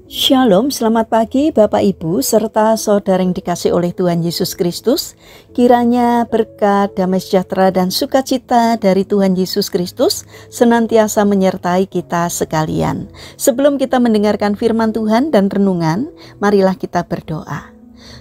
Shalom, selamat pagi Bapak Ibu serta saudara yang dikasih oleh Tuhan Yesus Kristus. Kiranya berkat, damai sejahtera dan sukacita dari Tuhan Yesus Kristus senantiasa menyertai kita sekalian. Sebelum kita mendengarkan firman Tuhan dan renungan, marilah kita berdoa.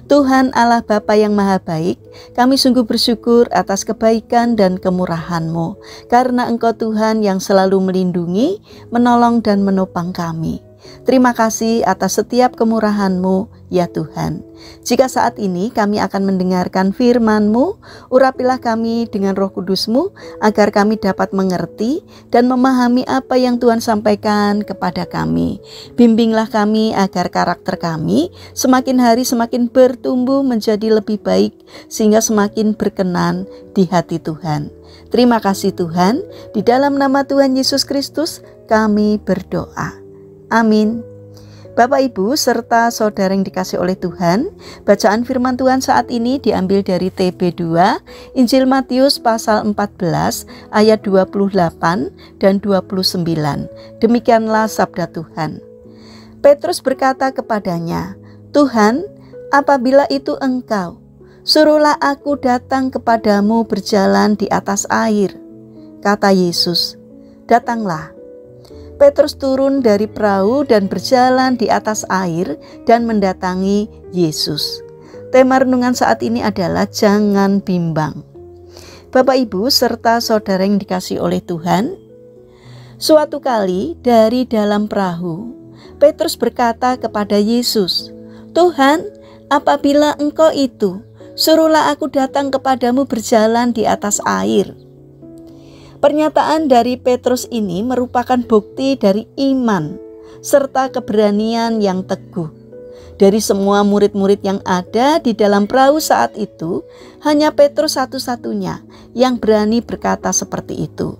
Tuhan Allah Bapa yang Maha Baik, kami sungguh bersyukur atas kebaikan dan kemurahan-Mu, karena Engkau Tuhan yang selalu melindungi, menolong dan menopang kami. Terima kasih atas setiap kemurahan-Mu, ya Tuhan. Jika saat ini kami akan mendengarkan firman-Mu, urapilah kami dengan Roh Kudus-Mu, agar kami dapat mengerti dan memahami apa yang Tuhan sampaikan kepada kami. Bimbinglah kami agar karakter kami semakin hari semakin bertumbuh menjadi lebih baik, sehingga semakin berkenan di hati Tuhan. Terima kasih Tuhan, di dalam nama Tuhan Yesus Kristus kami berdoa. Amin. Bapak Ibu serta saudara yang dikasih oleh Tuhan, bacaan firman Tuhan saat ini diambil dari TB2 Injil Matius pasal 14 ayat 28 dan 29. Demikianlah sabda Tuhan. Petrus berkata kepadanya, "Tuhan, apabila itu Engkau, suruhlah aku datang kepadamu berjalan di atas air." Kata Yesus, "Datanglah." Petrus turun dari perahu dan berjalan di atas air dan mendatangi Yesus. Tema renungan saat ini adalah jangan bimbang. Bapak Ibu serta saudara yang dikasih oleh Tuhan, suatu kali dari dalam perahu, Petrus berkata kepada Yesus, "Tuhan, apabila Engkau itu, suruhlah aku datang kepadamu berjalan di atas air." Pernyataan dari Petrus ini merupakan bukti dari iman serta keberanian yang teguh. Dari semua murid-murid yang ada di dalam perahu saat itu, hanya Petrus satu-satunya yang berani berkata seperti itu.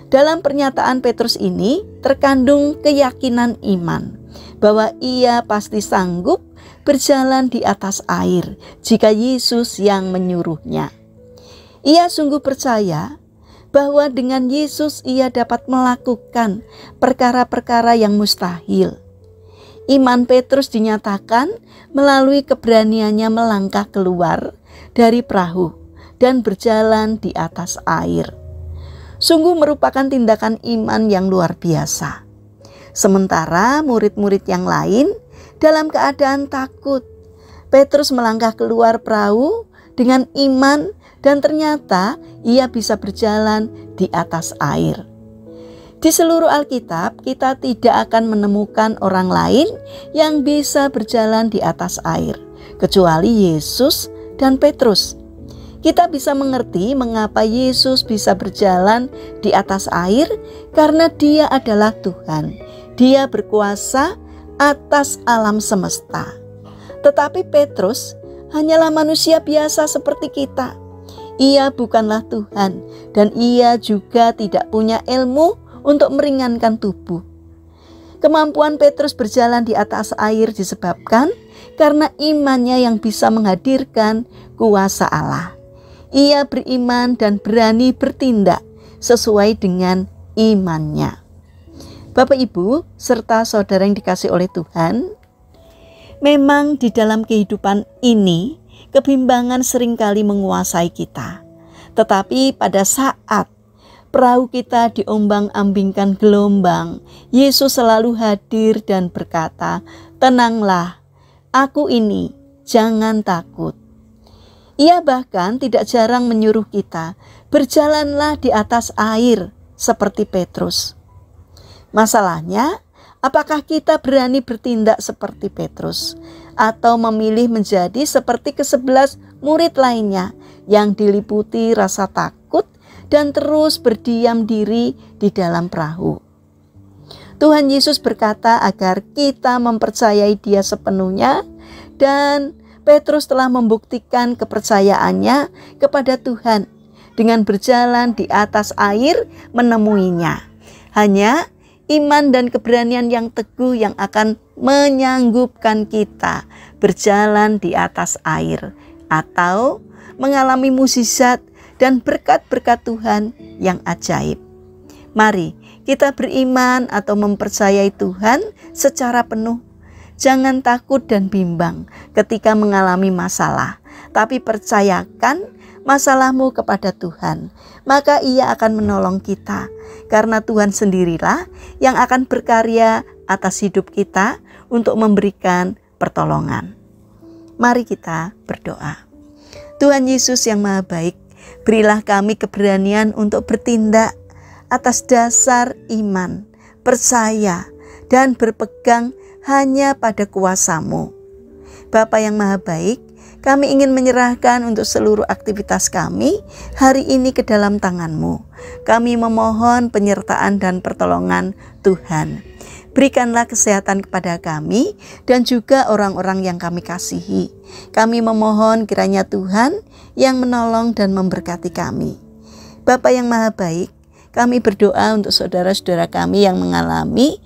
Dalam pernyataan Petrus ini terkandung keyakinan iman bahwa ia pasti sanggup berjalan di atas air jika Yesus yang menyuruhnya. Ia sungguh percaya bahwa dengan Yesus ia dapat melakukan perkara-perkara yang mustahil. Iman Petrus dinyatakan melalui keberaniannya melangkah keluar dari perahu dan berjalan di atas air. Sungguh merupakan tindakan iman yang luar biasa. Sementara murid-murid yang lain dalam keadaan takut, Petrus melangkah keluar perahu dengan iman dan ternyata ia bisa berjalan di atas air. Di seluruh Alkitab, kita tidak akan menemukan orang lain yang bisa berjalan di atas air, kecuali Yesus dan Petrus. Kita bisa mengerti mengapa Yesus bisa berjalan di atas air, karena Dia adalah Tuhan. Dia berkuasa atas alam semesta. Tetapi Petrus hanyalah manusia biasa seperti kita. Ia bukanlah Tuhan dan ia juga tidak punya ilmu untuk meringankan tubuh. Kemampuan Petrus berjalan di atas air disebabkan karena imannya yang bisa menghadirkan kuasa Allah. Ia beriman dan berani bertindak sesuai dengan imannya. Bapak Ibu serta saudara yang dikasih oleh Tuhan, memang di dalam kehidupan ini kebimbangan seringkali menguasai kita. Tetapi pada saat perahu kita diombang-ambingkan gelombang, Yesus selalu hadir dan berkata, "Tenanglah, aku ini, jangan takut." Ia bahkan tidak jarang menyuruh kita, berjalanlah di atas air seperti Petrus. Masalahnya, apakah kita berani bertindak seperti Petrus atau memilih menjadi seperti ke-11 murid lainnya yang diliputi rasa takut dan terus berdiam diri di dalam perahu? Tuhan Yesus berkata agar kita mempercayai Dia sepenuhnya, dan Petrus telah membuktikan kepercayaannya kepada Tuhan dengan berjalan di atas air menemuinya. Hanya iman dan keberanian yang teguh yang akan menyanggupkan kita berjalan di atas air atau mengalami mukjizat dan berkat-berkat Tuhan yang ajaib. Mari kita beriman atau mempercayai Tuhan secara penuh Jangan takut dan bimbang ketika mengalami masalah, tapi percayakan masalahmu kepada Tuhan, maka Ia akan menolong kita, karena Tuhan sendirilah yang akan berkarya atas hidup kita untuk memberikan pertolongan. Mari kita berdoa. Tuhan Yesus yang Maha Baik, berilah kami keberanian untuk bertindak atas dasar iman, percaya, dan berpegang hanya pada kuasa-Mu. Bapa yang Maha Baik, kami ingin menyerahkan untuk seluruh aktivitas kami hari ini ke dalam tangan-Mu. Kami memohon penyertaan dan pertolongan Tuhan. Berikanlah kesehatan kepada kami dan juga orang-orang yang kami kasihi. Kami memohon kiranya Tuhan yang menolong dan memberkati kami. Bapa yang Maha Baik, kami berdoa untuk saudara-saudara kami yang mengalami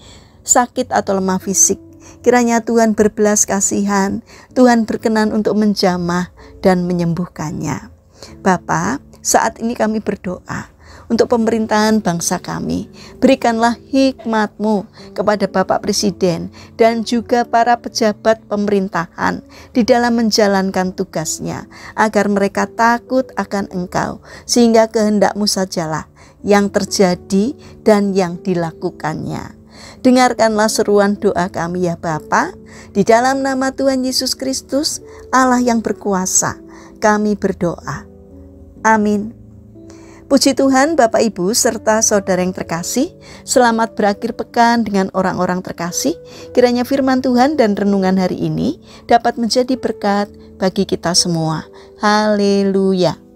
sakit atau lemah fisik. Kiranya Tuhan berbelas kasihan, Tuhan berkenan untuk menjamah dan menyembuhkannya. Bapa, saat ini kami berdoa untuk pemerintahan bangsa kami. Berikanlah hikmat-Mu kepada Bapak Presiden dan juga para pejabat pemerintahan di dalam menjalankan tugasnya, agar mereka takut akan Engkau, sehingga kehendak-Mu sajalah yang terjadi dan yang dilakukannya. Dengarkanlah seruan doa kami ya Bapa, di dalam nama Tuhan Yesus Kristus, Allah yang berkuasa, kami berdoa. Amin. Puji Tuhan, Bapak Ibu serta saudara yang terkasih, selamat berakhir pekan dengan orang-orang terkasih. Kiranya firman Tuhan dan renungan hari ini dapat menjadi berkat bagi kita semua. Haleluya.